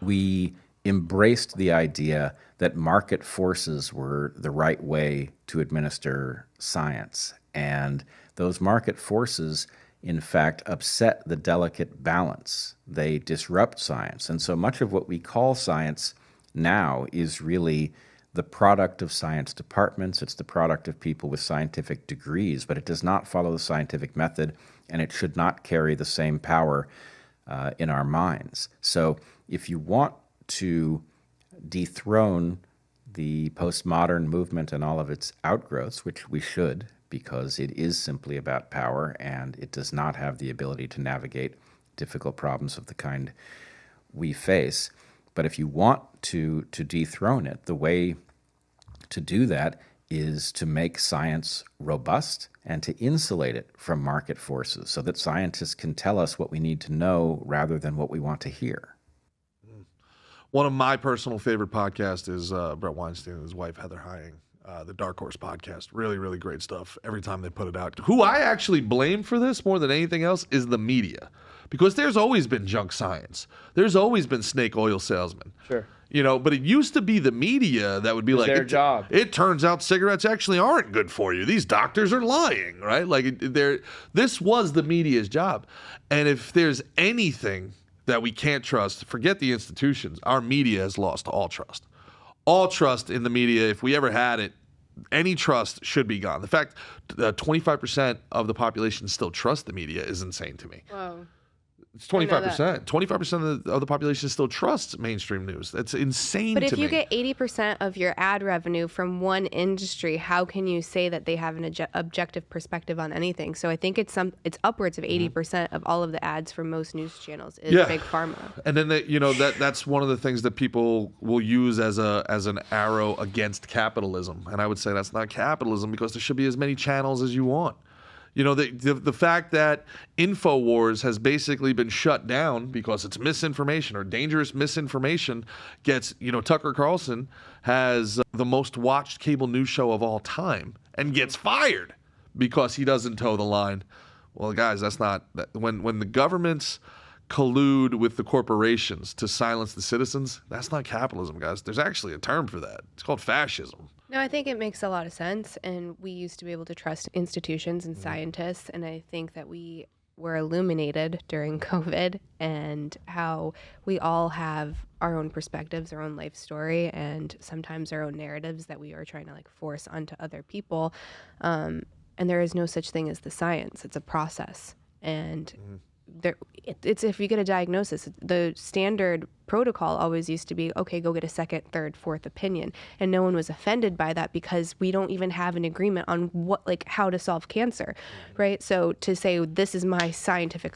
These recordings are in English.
we embraced the idea that market forces were the right way to administer science. And those market forces, in fact, upset the delicate balance. They disrupt science. And so much of what we call science now is really the product of science departments. It's the product of people with scientific degrees, but it does not follow the scientific method, and it should not carry the same power in our minds. So if you want to dethrone the postmodern movement and all of its outgrowths, which we should, because it is simply about power and it does not have the ability to navigate difficult problems of the kind we face. But if you want to dethrone it, the way to do that is to make science robust and to insulate it from market forces so that scientists can tell us what we need to know rather than what we want to hear. One of my personal favorite podcasts is Brett Weinstein and his wife, Heather Hying, the Dark Horse podcast. Really, really great stuff every time they put it out. Who I actually blame for this more than anything else is the media, because there's always been junk science. There's always been snake oil salesmen. Sure. You know, but it used to be the media that would be like, their job. It turns out cigarettes actually aren't good for you. These doctors are lying, right? Like, this was the media's job. And if there's anything that we can't trust, forget the institutions. Our media has lost all trust. All trust in the media, if we ever had it, any trust should be gone. The fact that 25% of the population still trust the media is insane to me. Whoa. It's 25%. 25% of the population still trusts mainstream news. That's insane to me. But if you get 80% of your ad revenue from one industry, how can you say that they have an objective perspective on anything? So I think it's upwards of 80% of all of the ads for most news channels is big pharma. And then that's one of the things that people will use as an arrow against capitalism. And I would say that's not capitalism, because there should be as many channels as you want. You know, the fact that InfoWars has basically been shut down because it's misinformation or dangerous misinformation gets, Tucker Carlson has the most watched cable news show of all time and gets fired because he doesn't toe the line. Well, guys, that's not when the governments collude with the corporations to silence the citizens, that's not capitalism, guys. There's actually a term for that. It's called fascism. No, I think it makes a lot of sense, and we used to be able to trust institutions and scientists, and I think that we were illuminated during COVID and how we all have our own perspectives, our own life story, and sometimes our own narratives that we are trying to force onto other people. And there is no such thing as the science. It's a process, and it's if you get a diagnosis, the standard protocol always used to be, okay, go get a second, third, fourth opinion. And no one was offended by that because we don't even have an agreement on how to solve cancer, right? So to say this is my scientific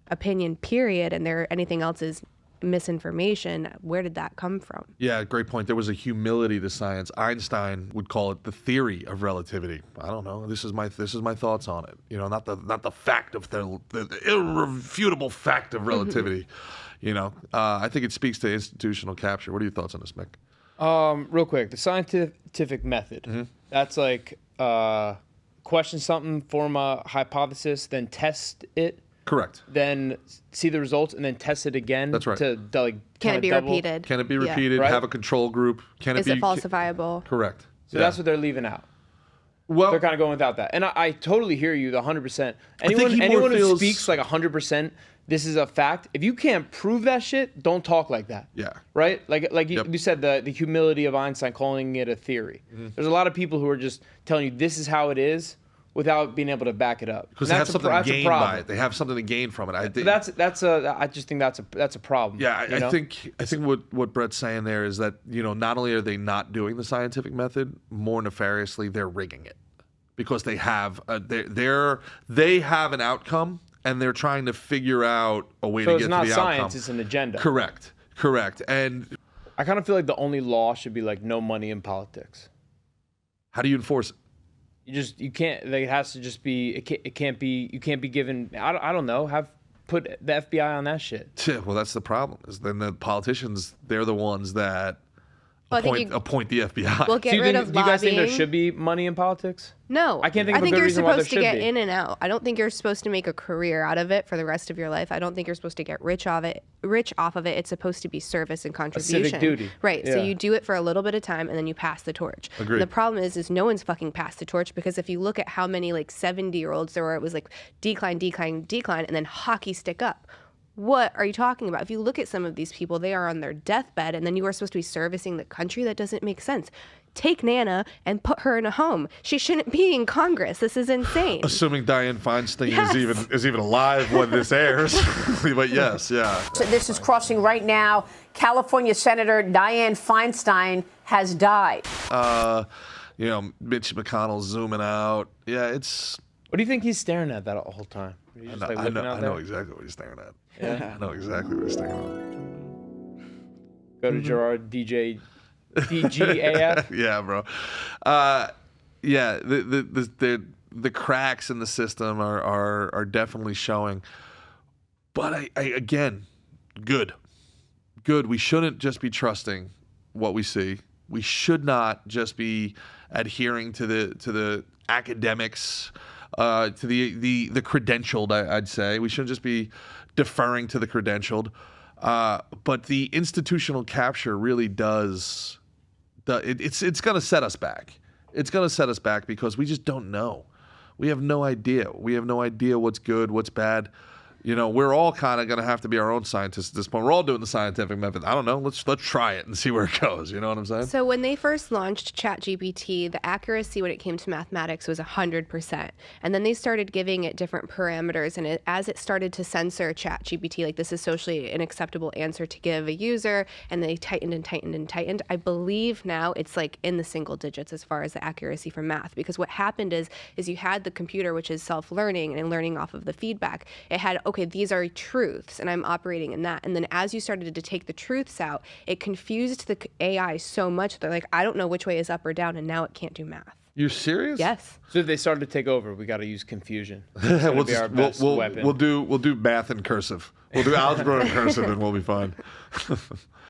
opinion, period, and anything else is misinformation, where did that come from? Yeah, great point. There was a humility to science. Einstein would call it the theory of relativity. I don't know. This is my thoughts on it. Not the fact of the irrefutable fact of relativity. I think it speaks to institutional capture. What are your thoughts on this, Mick? Real quick, the scientific method. Mm-hmm. That's question something, form a hypothesis, then test it. Correct. Then see the results and then test it again. That's right. Can it be repeated? Can it be repeated? Right. Have a control group? Is it falsifiable? Correct. So that's what they're leaving out. Well, they're kind of going without that. And I totally hear you, the 100%. Anyone who speaks 100%, this is a fact. If you can't prove that shit, don't talk like that. Yeah. Right? You said, the humility of Einstein, calling it a theory. Mm-hmm. There's a lot of people who are just telling you this is how it is, without being able to back it up. Because they have something to gain by it. They have something to gain from it. I just think that's a problem. Yeah, I think what Brett's saying there is that, not only are they not doing the scientific method, more nefariously, they're rigging it. Because they have they have an outcome and they're trying to figure out a way to get to the outcome. So it's not science, it's an agenda. Correct. And I kind of feel like the only law should be no money in politics. How do you enforce it? You can't. It has to just be. It can't be. You can't be given. I don't know. Put the FBI on that shit. Well, that's the problem. Is then the politicians, they're the ones that Well, appoint the FBI. We'll get rid of lobbying. Do you guys think there should be money in politics? No. I can't think of a good reason why there should be. I think you're supposed to get in and out. I don't think you're supposed to make a career out of it for the rest of your life. I don't think you're supposed to get rich off of it. It's supposed to be service and contribution. A civic duty. Right. Yeah. So you do it for a little bit of time and then you pass the torch. Agreed. The problem is no one's fucking passed the torch, because if you look at how many like 70-year-olds there were, it was like decline, and then hockey stick up. What are you talking about? If you look at some of these people, they are on their deathbed, and then you are supposed to be servicing the country. That doesn't make sense. Take Nana and put her in a home. She shouldn't be in Congress. This is insane. Assuming Dianne Feinstein is even alive when this airs. But yes, yeah. So this is crossing right now. California Senator Dianne Feinstein has died. Mitch McConnell zooming out. Yeah, it's. What do you think he's staring at that whole time? I know exactly what he's staring at. Yeah. I know exactly what he's staring at. Go to Gerard DGAF. Yeah, bro. The cracks in the system are definitely showing. But I again, good. We shouldn't just be trusting what we see. We should not just be adhering to the academics, to the credentialed. I'd say we shouldn't just be deferring to the credentialed. But the institutional capture really does. It's going to set us back. It's going to set us back because we just don't know. We have no idea. We have no idea what's good, what's bad. We're all kind of going to have to be our own scientists at this point. We're all doing the scientific method. I don't know. Let's try it and see where it goes. You know what I'm saying? So when they first launched ChatGPT, the accuracy when it came to mathematics was 100%. And then they started giving it different parameters. And as it started to censor ChatGPT, like this is socially an acceptable answer to give a user, and they tightened. I believe now it's like in the single digits as far as the accuracy for math. Because what happened is you had the computer, which is self-learning and learning off of the feedback. It had, okay, these are truths, and I'm operating in that. And then as you started to take the truths out, it confused the AI so much. They're like, I don't know which way is up or down, and now it can't do math. You're serious? Yes. So they started to take over. We got to use confusion. Weapon. We'll do math in cursive. We'll do algebra in cursive, and we'll be fine.